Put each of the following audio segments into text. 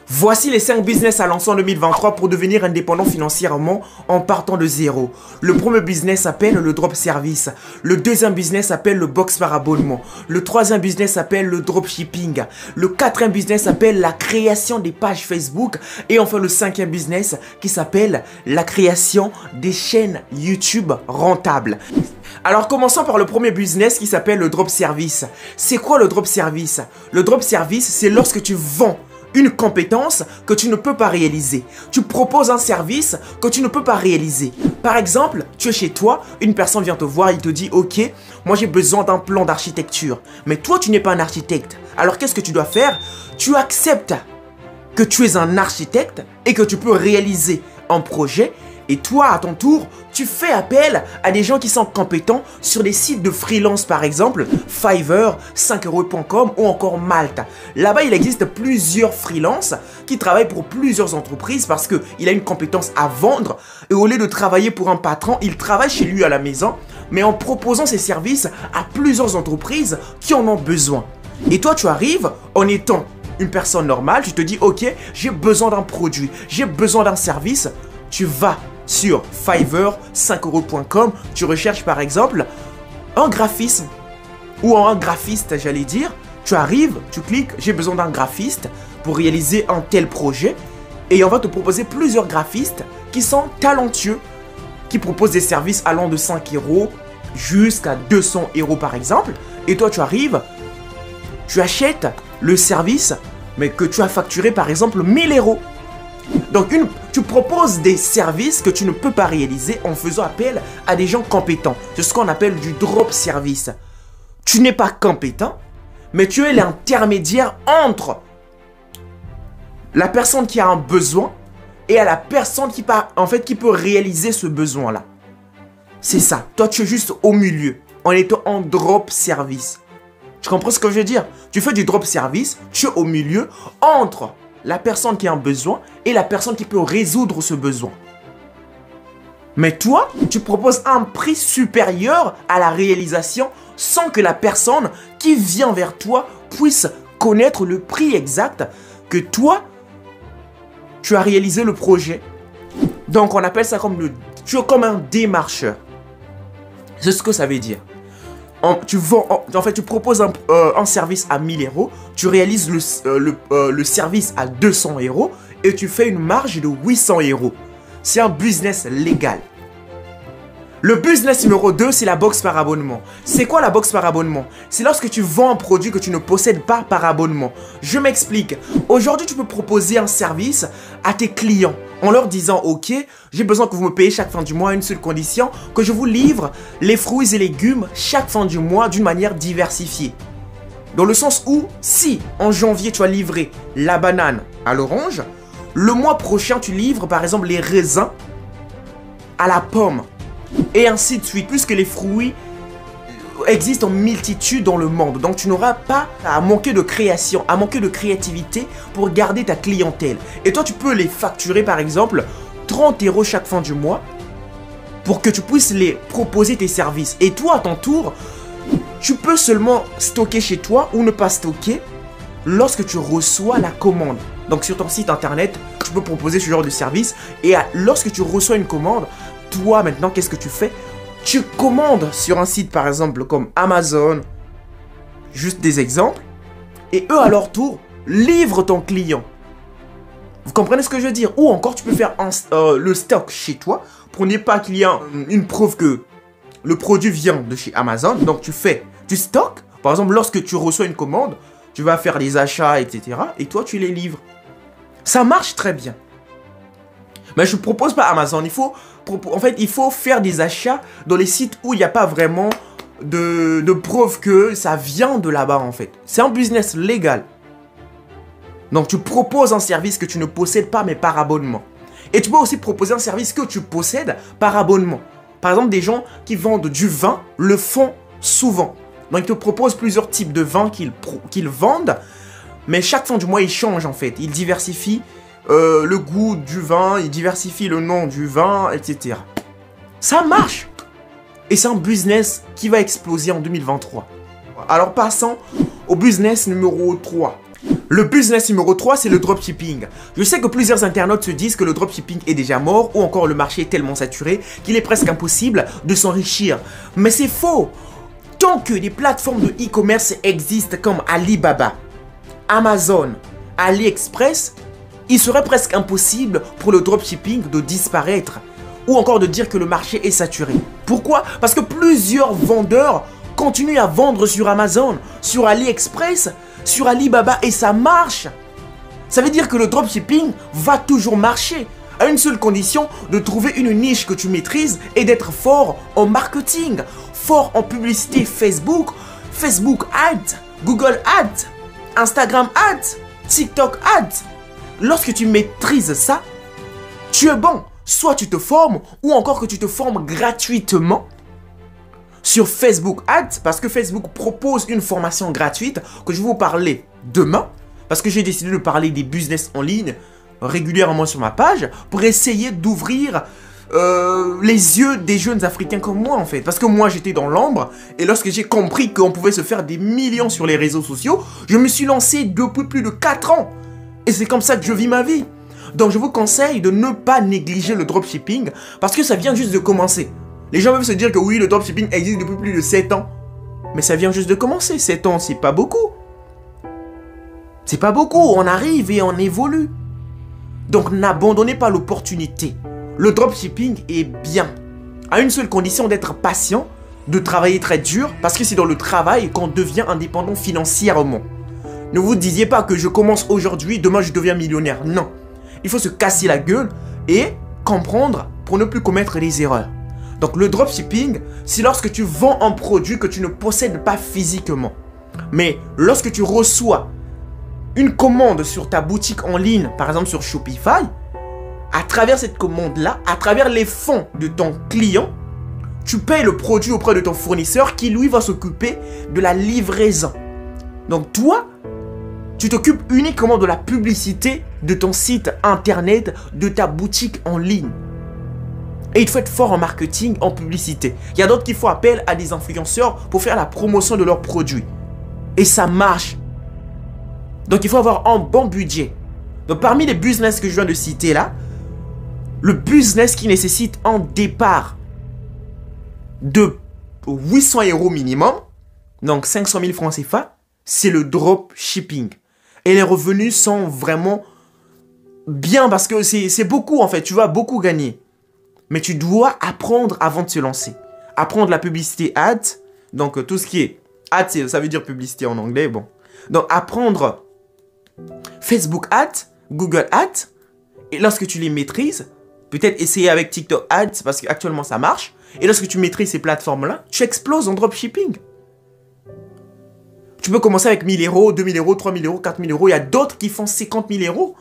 Voici les 5 business à lancer en 2023 pour devenir indépendant financièrement en partant de zéro. Le premier business s'appelle le drop service. Le deuxième business s'appelle le box par abonnement. Le troisième business s'appelle le dropshipping. Le quatrième business s'appelle la création des pages Facebook. Et enfin le cinquième business qui s'appelle la création des chaînes YouTube rentables. Alors commençons par le premier business qui s'appelle le drop service. C'est quoi le drop service? Le drop service, c'est lorsque tu vends une compétence que tu ne peux pas réaliser. Tu proposes un service que tu ne peux pas réaliser. Par exemple, tu es chez toi, une personne vient te voir, il te dit « Ok, moi j'ai besoin d'un plan d'architecture. » Mais toi, tu n'es pas un architecte. Alors qu'est-ce que tu dois faire? Tu acceptes que tu es un architecte et que tu peux réaliser un projet. Et toi, à ton tour, tu fais appel à des gens qui sont compétents sur des sites de freelance, par exemple, Fiverr, 5euros.com ou encore Malte. Là-bas, il existe plusieurs freelances qui travaillent pour plusieurs entreprises parce qu'il a une compétence à vendre. Et au lieu de travailler pour un patron, il travaille chez lui à la maison, mais en proposant ses services à plusieurs entreprises qui en ont besoin. Et toi, tu arrives en étant une personne normale, tu te dis « Ok, j'ai besoin d'un produit, j'ai besoin d'un service. » Tu vas sur Fiverr, 5euros.com, tu recherches par exemple un graphisme ou un graphiste, j'allais dire. Tu arrives, tu cliques, j'ai besoin d'un graphiste pour réaliser un tel projet. Et on va te proposer plusieurs graphistes qui sont talentueux, qui proposent des services allant de 5 euros jusqu'à 200 euros par exemple. Et toi, tu arrives, tu achètes le service, mais que tu as facturé par exemple 1000 euros. Donc, tu proposes des services que tu ne peux pas réaliser en faisant appel à des gens compétents. C'est ce qu'on appelle du drop service. Tu n'es pas compétent, mais tu es l'intermédiaire entre la personne qui a un besoin et à la personne qui peut réaliser ce besoin-là. C'est ça. Toi, tu es juste au milieu en étant en drop service. Tu comprends ce que je veux dire? Tu fais du drop service, tu es au milieu entre la personne qui a un besoin et la personne qui peut résoudre ce besoin. Mais toi, tu proposes un prix supérieur à la réalisation sans que la personne qui vient vers toi puisse connaître le prix exact que toi, tu as réalisé le projet. Donc, on appelle ça tu es comme un démarcheur. C'est ce que ça veut dire. Tu proposes un service à 1000 euros, tu réalises le service à 200 euros et tu fais une marge de 800 euros. C'est un business légal. Le business numéro 2, c'est la box par abonnement. C'est quoi la box par abonnement? C'est lorsque tu vends un produit que tu ne possèdes pas par abonnement. Je m'explique. Aujourd'hui, tu peux proposer un service à tes clients en leur disant « Ok, j'ai besoin que vous me payiez chaque fin du mois à une seule condition, que je vous livre les fruits et légumes chaque fin du mois d'une manière diversifiée. » Dans le sens où, si en janvier, tu as livré la banane à l'orange, le mois prochain, tu livres par exemple les raisins à la pomme. Et ainsi de suite, puisque les fruits existent en multitude dans le monde. Donc tu n'auras pas à manquer de création, à manquer de créativité pour garder ta clientèle. Et toi, tu peux les facturer par exemple 30 euros chaque fin du mois pour que tu puisses les proposer tes services. Et toi, à ton tour, tu peux seulement stocker chez toi ou ne pas stocker lorsque tu reçois la commande. Donc sur ton site internet, tu peux proposer ce genre de service. Et lorsque tu reçois une commande, toi, maintenant, qu'est-ce que tu fais? Tu commandes sur un site, par exemple, comme Amazon, juste des exemples, et eux, à leur tour, livrent ton client. Vous comprenez ce que je veux dire? Ou encore, tu peux faire le stock chez toi, pour ne pas qu'il y ait une preuve que le produit vient de chez Amazon. Donc, tu fais du stock. Par exemple, lorsque tu reçois une commande, tu vas faire des achats, etc. Et toi, tu les livres. Ça marche très bien. Mais je ne propose pas Amazon. Il faut faire des achats dans les sites où il n'y a pas vraiment de preuve que ça vient de là-bas en fait. C'est un business légal. Donc tu proposes un service que tu ne possèdes pas mais par abonnement. Et tu peux aussi proposer un service que tu possèdes par abonnement. Par exemple, des gens qui vendent du vin le font souvent. Donc ils te proposent plusieurs types de vins qu'ils vendent. Mais chaque fin du mois, ils changent en fait. Ils diversifient le goût du vin, il diversifie le nom du vin, etc. Ça marche. Et c'est un business qui va exploser en 2023. Alors passons au business numéro 3. Le business numéro 3, c'est le dropshipping. Je sais que plusieurs internautes se disent que le dropshipping est déjà mort ou encore le marché est tellement saturé qu'il est presque impossible de s'enrichir. Mais c'est faux. Tant que des plateformes de e-commerce existent comme Alibaba, Amazon, AliExpress, il serait presque impossible pour le dropshipping de disparaître ou encore de dire que le marché est saturé. Pourquoi? Parce que plusieurs vendeurs continuent à vendre sur Amazon, sur AliExpress, sur Alibaba et ça marche. Ça veut dire que le dropshipping va toujours marcher à une seule condition, de trouver une niche que tu maîtrises et d'être fort en marketing, fort en publicité Facebook, Facebook Ads, Google Ads, Instagram Ads, TikTok Ads. Lorsque tu maîtrises ça, tu es bon. Soit tu te formes ou encore que tu te formes gratuitement sur Facebook Ads, parce que Facebook propose une formation gratuite que je vais vous parler demain, parce que j'ai décidé de parler des business en ligne régulièrement sur ma page pour essayer d'ouvrir les yeux des jeunes Africains comme moi en fait. Parce que moi j'étais dans l'ombre et lorsque j'ai compris qu'on pouvait se faire des millions sur les réseaux sociaux, je me suis lancé depuis plus de 4 ans. Et c'est comme ça que je vis ma vie. Donc je vous conseille de ne pas négliger le dropshipping parce que ça vient juste de commencer. Les gens peuvent se dire que oui, le dropshipping existe depuis plus de 7 ans. Mais ça vient juste de commencer. 7 ans, c'est pas beaucoup. C'est pas beaucoup. On arrive et on évolue. Donc n'abandonnez pas l'opportunité. Le dropshipping est bien. À une seule condition, d'être patient, de travailler très dur, parce que c'est dans le travail qu'on devient indépendant financièrement. Ne vous disiez pas que je commence aujourd'hui, demain je deviens millionnaire. Non. Il faut se casser la gueule et comprendre pour ne plus commettre les erreurs. Donc le dropshipping, c'est lorsque tu vends un produit que tu ne possèdes pas physiquement. Mais lorsque tu reçois une commande sur ta boutique en ligne, par exemple sur Shopify, à travers cette commande-là, à travers les fonds de ton client, tu payes le produit auprès de ton fournisseur qui lui va s'occuper de la livraison. Donc toi, tu t'occupes uniquement de la publicité de ton site internet, de ta boutique en ligne. Et il faut être fort en marketing, en publicité. Il y a d'autres qui font appel à des influenceurs pour faire la promotion de leurs produits. Et ça marche. Donc il faut avoir un bon budget. Donc parmi les business que je viens de citer là, le business qui nécessite un départ de 800 € minimum, donc 500 000 francs CFA, c'est le dropshipping. Et les revenus sont vraiment bien parce que c'est beaucoup en fait, tu vas beaucoup gagner. Mais tu dois apprendre avant de se lancer. Apprendre la publicité ads, donc tout ce qui est ads, ça veut dire publicité en anglais, bon. Donc apprendre Facebook ads, Google ads, et lorsque tu les maîtrises, peut-être essayer avec TikTok ads parce qu'actuellement ça marche. Et lorsque tu maîtrises ces plateformes-là, tu exploses en dropshipping. Tu peux commencer avec 1000 €, 2000 €, 3000 €, 4000 €. Il y a d'autres qui font 50 000 €.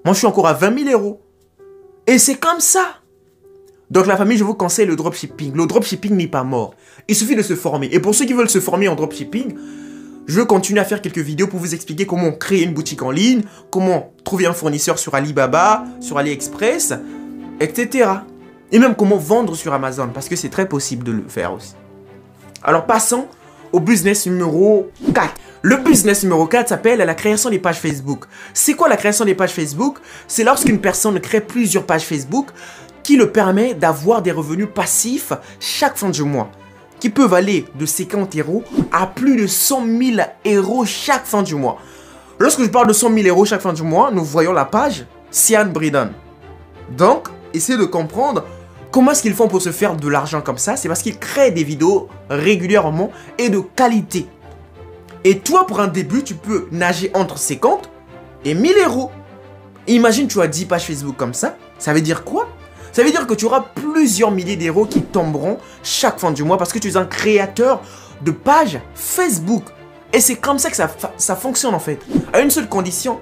Moi, je suis encore à 20 000 €. Et c'est comme ça. Donc la famille, je vous conseille le dropshipping. Le dropshipping n'est pas mort. Il suffit de se former. Et pour ceux qui veulent se former en dropshipping, je vais continuer à faire quelques vidéos pour vous expliquer comment créer une boutique en ligne, comment trouver un fournisseur sur Alibaba, sur AliExpress, etc. Et même comment vendre sur Amazon, parce que c'est très possible de le faire aussi. Alors passons au business numéro 4. Le business numéro 4 s'appelle la création des pages Facebook. C'est quoi la création des pages Facebook? C'est lorsqu'une personne crée plusieurs pages Facebook qui le permet d'avoir des revenus passifs chaque fin du mois, qui peuvent aller de 50 € à plus de 100 000 € chaque fin du mois. Lorsque je parle de 100 000 € chaque fin du mois, nous voyons la page Sian Bridon. Donc, essayez de comprendre comment est-ce qu'ils font pour se faire de l'argent comme ça. C'est parce qu'ils créent des vidéos régulièrement et de qualité. Et toi, pour un début, tu peux nager entre 50 et 1000 €. Imagine, tu as 10 pages Facebook comme ça. Ça veut dire quoi? Ça veut dire que tu auras plusieurs milliers d'euros qui tomberont chaque fin du mois parce que tu es un créateur de pages Facebook. Et c'est comme ça que ça fonctionne en fait. À une seule condition,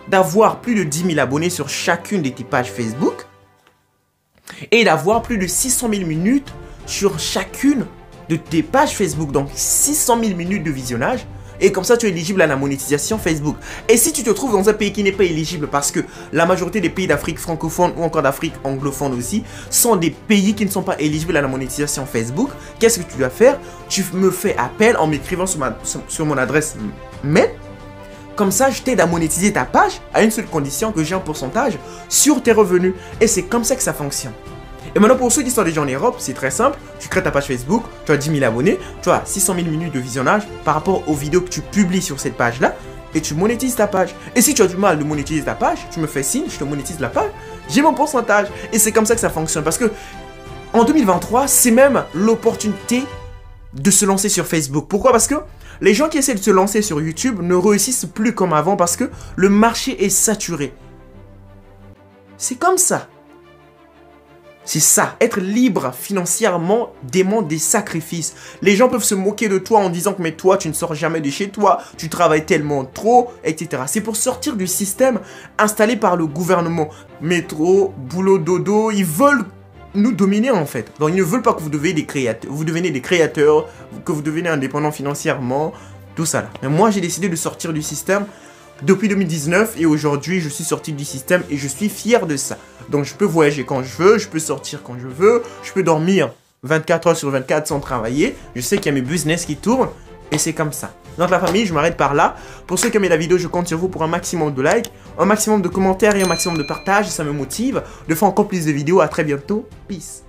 d'avoir plus de 10 000 abonnés sur chacune de tes pages Facebook et d'avoir plus de 600 000 minutes sur chacune de tes pages Facebook. Donc 600 000 minutes de visionnage. Et comme ça, tu es éligible à la monétisation Facebook. Et si tu te trouves dans un pays qui n'est pas éligible, parce que la majorité des pays d'Afrique francophone ou encore d'Afrique anglophone aussi, sont des pays qui ne sont pas éligibles à la monétisation Facebook, qu'est-ce que tu dois faire? Tu me fais appel en m'écrivant sur mon adresse mail Comme ça, je t'aide à monétiser ta page à une seule condition, que j'ai un pourcentage sur tes revenus. Et c'est comme ça que ça fonctionne. Et maintenant, pour ceux qui sont déjà en Europe, c'est très simple. Tu crées ta page Facebook, tu as 10 000 abonnés, tu as 600 000 minutes de visionnage par rapport aux vidéos que tu publies sur cette page-là et tu monétises ta page. Et si tu as du mal de monétiser ta page, tu me fais signe, je te monétise la page, j'ai mon pourcentage. Et c'est comme ça que ça fonctionne. Parce que en 2023, c'est même l'opportunité de se lancer sur Facebook. Pourquoi? Parce que les gens qui essaient de se lancer sur YouTube ne réussissent plus comme avant parce que le marché est saturé. C'est comme ça. C'est ça, être libre financièrement demande des sacrifices. Les gens peuvent se moquer de toi en disant que mais toi tu ne sors jamais de chez toi, tu travailles tellement trop, etc. C'est pour sortir du système installé par le gouvernement. Métro, boulot, dodo, ils veulent nous dominer en fait. Donc ils ne veulent pas que vous deveniez des créateurs, que vous deveniez indépendants financièrement, tout ça là. Mais moi j'ai décidé de sortir du système depuis 2019 et aujourd'hui je suis sorti du système et je suis fier de ça. Donc je peux voyager quand je veux, je peux sortir quand je veux, je peux dormir 24 heures sur 24 sans travailler. Je sais qu'il y a mes business qui tournent et c'est comme ça. Donc la famille, je m'arrête par là. Pour ceux qui aiment la vidéo, je compte sur vous pour un maximum de likes, un maximum de commentaires et un maximum de partages. Ça me motive de faire encore plus de vidéos. À très bientôt. Peace.